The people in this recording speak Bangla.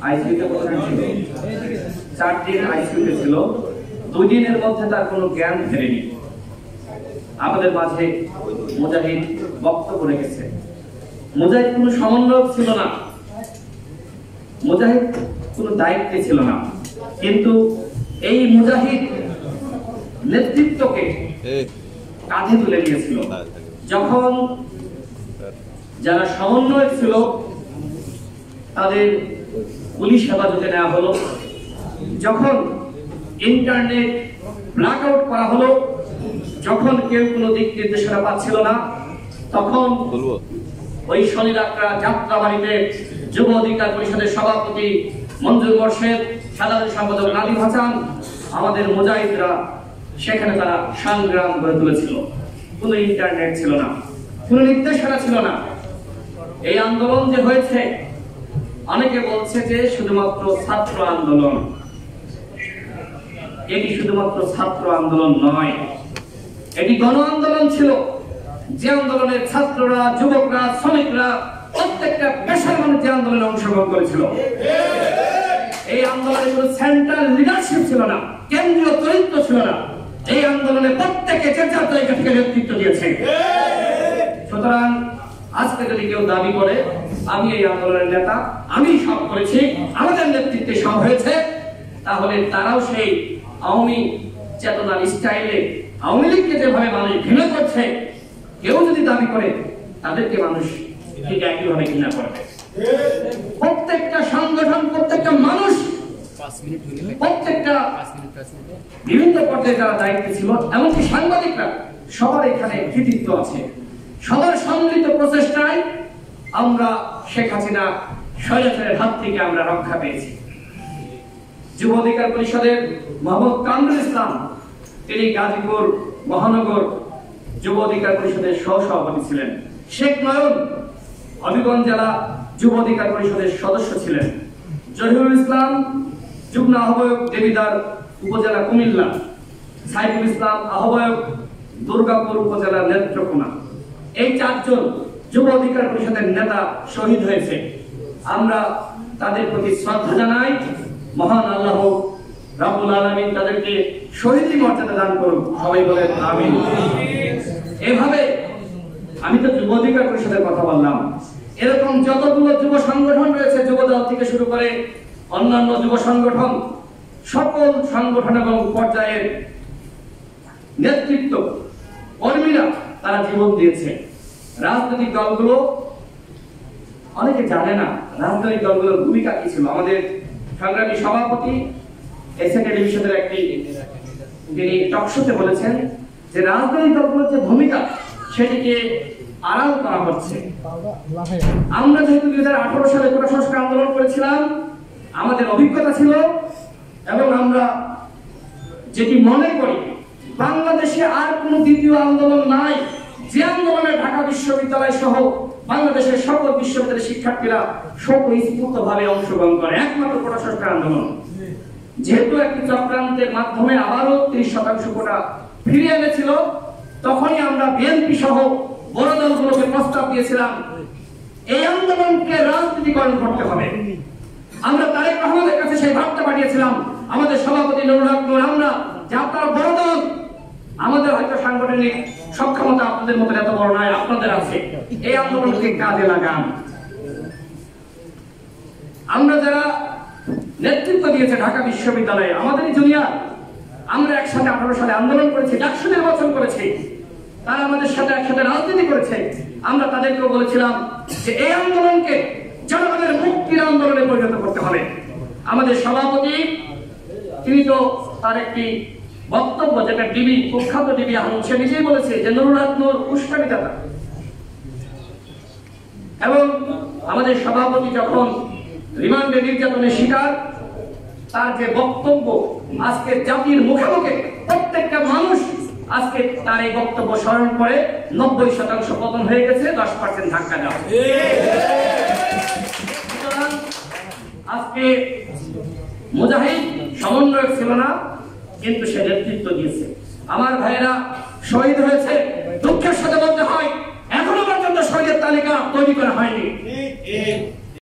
আইসিইউতে কোথায় ছিল? 4 দিন আইসিইউতে ছিল। 2 দিনের মধ্যে তার কোনো জ্ঞান ফেরেনি। আমাদের মাঝে মুজাহিদ বক্তব্য রেখেছে। মুজাহিদ কোনো সমন্বয়ক ছিল না, মুজাহিদ কোনো দায়িত্বে ছিল না, কিন্তু এই মুজাহিদ নেতৃত্বকে কাঁধে তুলে নিয়েছিল। যখন যারা সমন্বয়ক ছিল তাদের পুলিশ হেফাজতে নেওয়া হলো, যখন ইন্টারনেট ব্ল্যাক আউট করা হলো, যখন কেউ কোনো দিক নির্দেশনা পাচ্ছিল না, তখন ওই শনিরাকড়া যাত্রাবাড়িতে যুব অধিকার পরিষদের সভাপতি মঞ্জুর মোর্শেদ, সাধারণ সম্পাদক নাদিম হাসান, আমাদের মুজাহিদরা সেখানে তারা সংগ্রাম করে তুলেছিল। কোনো ইন্টারনেট ছিল না, কোনো নির্দেশনা ছিল না। এই আন্দোলন যে হয়েছে, অনেকে বলছে যে শুধুমাত্র ছাত্র আন্দোলন। এটি শুধুমাত্র ছাত্র আন্দোলন নয়, এটি গণ আন্দোলন ছিল। যে আন্দোলনে ছাত্ররা, যুবকরা, শ্রমিকরা, প্রত্যেকটা পেশার মানুষ যে আন্দোলনে অংশগ্রহণ করেছিল। এই আন্দোলনে কোনো সেন্ট্রাল লিডারশিপ ছিল না, কেন্দ্রীয় চরিত্র ছিল না। এই আন্দোলনে প্রত্যেকে যে যার জায়গা থেকে নেতৃত্ব দিয়েছে। সুতরাং আজকে যদি কেউ দাবি করে আমি এই আন্দোলনের নেতা, আমি সব করেছি, আমাদের নেতৃত্বে সব হয়েছে, তাহলে তারাও সেই আওয়ামী চেতনার স্টাইলে আওয়ামী লীগকে যেভাবে মানুষ ঘৃণা করছে, কেউ যদি দাবি করে তাদেরকে মানুষ ঠিক একইভাবে ঘৃণা করবে। প্রত্যেকটা সংগঠন, প্রত্যেকটা মানুষ, প্রত্যেকটা বিভিন্ন পর্যায়ে যারা দায়িত্বে ছিল, এমনকি সাংবাদিকরা, সবার এখানে কৃতিত্ব আছে। সবার সম্মিলিত প্রচেষ্টায় আমরা শেখ হাসিনা স্বৈরাচারের হাত থেকে আমরা রক্ষা পেয়েছি। যুব অধিকার পরিষদের মোহাম্মদ কামরুল ইসলাম, তিনি গাজীপুর মহানগর যুব অধিকার পরিষদের সহ-সভাপতি ছিলেন। শেখ নয়ন হবিগঞ্জ জেলা যুব অধিকার পরিষদের সদস্য ছিলেন। জহিরুল ইসলাম যুগ্ম আহ্বায়ক দেবিদার উপজেলা কুমিল্লা। সাইফুল ইসলাম আহ্বায়ক দুর্গাপুর উপজেলার নেত্রকোনা। এই 4 জন যুব অধিকার পরিষদের নেতা শহীদ হয়েছে। আমরা তাদের প্রতি শ্রদ্ধা জানাই। মহান আল্লাহ রাব্বুল আলামিন তাদেরকে শহীদি মর্যাদা দান করুন, সবাই বলেন আমিন। এভাবে আমি তো যুব অধিকার পরিষদের কথা বললাম, এরকম যতগুলো যুব সংগঠন রয়েছে, যুবদল থেকে শুরু করে অন্যান্য যুব সংগঠন, সকল সংগঠন এবং পর্যায়ের নেতৃত্ব কর্মীরা তারা জীবন দিয়েছে। রাজনৈতিক দলগুলো, অনেকে জানে না রাজনৈতিক দলগুলোর ভূমিকা কি ছিল। আমাদের সংগ্রামী সভাপতি এসএ টেলিভিশনের একটি তিনি টকশোতে বলেছেন যে রাজনৈতিক দলগুলোর যে ভূমিকা সেটিকে আড়াল করা হচ্ছে। আমরা যেহেতু 2018 সালে কোটা সংস্কার আন্দোলন করেছিলাম, আমাদের অভিজ্ঞতা ছিল এবং আমরা যেটি মনে করি বাংলাদেশে আর কোন দ্বিতীয় আন্দোলন নাই যে আন্দোলনে ঢাকা বিশ্ববিদ্যালয় সহ বাংলাদেশের সকল বিশ্ববিদ্যালয়ের শিক্ষার্থীরা স্বতঃস্ফূর্তভাবে অংশগ্রহণ করে, একমাত্র কোটা সংস্কার আন্দোলন। যেহেতু একটি চক্রান্তের মাধ্যমে আবারও 30% কোটা ফিরিয়ে এনেছিল, তখনই আমরা বিএনপি সহ বড় দলগুলোকে প্রস্তাব দিয়েছিলাম এই আন্দোলনকে রাজনীতিকরণ করতে হবে। আমরা তারেক রহমানের কাছে সেই বার্তা পাঠিয়েছিলাম, আমাদের সভাপতি নুরুল হক নূর, আমরা যে আপনারা বড় দল, আমাদের হয়তো সাংগঠনিক সক্ষমতা আপনাদের মতো এত বড় নয়, আপনাদের আছে, এই আন্দোলনকে কাজে লাগান। আমরা যারা নেতৃত্ব দিয়েছে ঢাকা বিশ্ববিদ্যালয়ে, আমাদেরই জুনিয়র, আমরা একসাথে 18 সালে আন্দোলন করেছি, ডাকসু নির্বাচন করেছি, তারা আমাদের সাথে একসাথে রাজনীতি করেছে। আমরা তাদেরকেও বলেছিলাম যে এই আন্দোলনকে জনগণের মুক্তির আন্দোলনে পরিণত করতে হবে। আমাদের সভাপতি তিনি তো তার একটি বক্তব্য, যেটা ডিবি, কুখ্যাত ডিবি আহমদ, সে নিজেই বলেছে যে নুরুল হক নূর উস্কানিদাতা। এবং আমাদের সভাপতি যখন রিমান্ডে নির্যাতনের শিকার, তার যে বক্তব্য আজকে জাতির মুখে মুখে প্রত্যেকটা মানুষ আজকে তার এই বক্তব্য স্মরণ করে 90% পতন হয়ে গেছে, 10% ধাক্কা দেওয়া। আজকে মুজাহিদ সমন্বয়ক ছিল না, কিন্তু সে নেতৃত্ব দিয়েছে। আমার ভাইয়েরা শহীদ হয়েছে, দুঃখের সাথে বলতে হয় এখনো পর্যন্ত শহীদের তালিকা তৈরি করা হয়নি।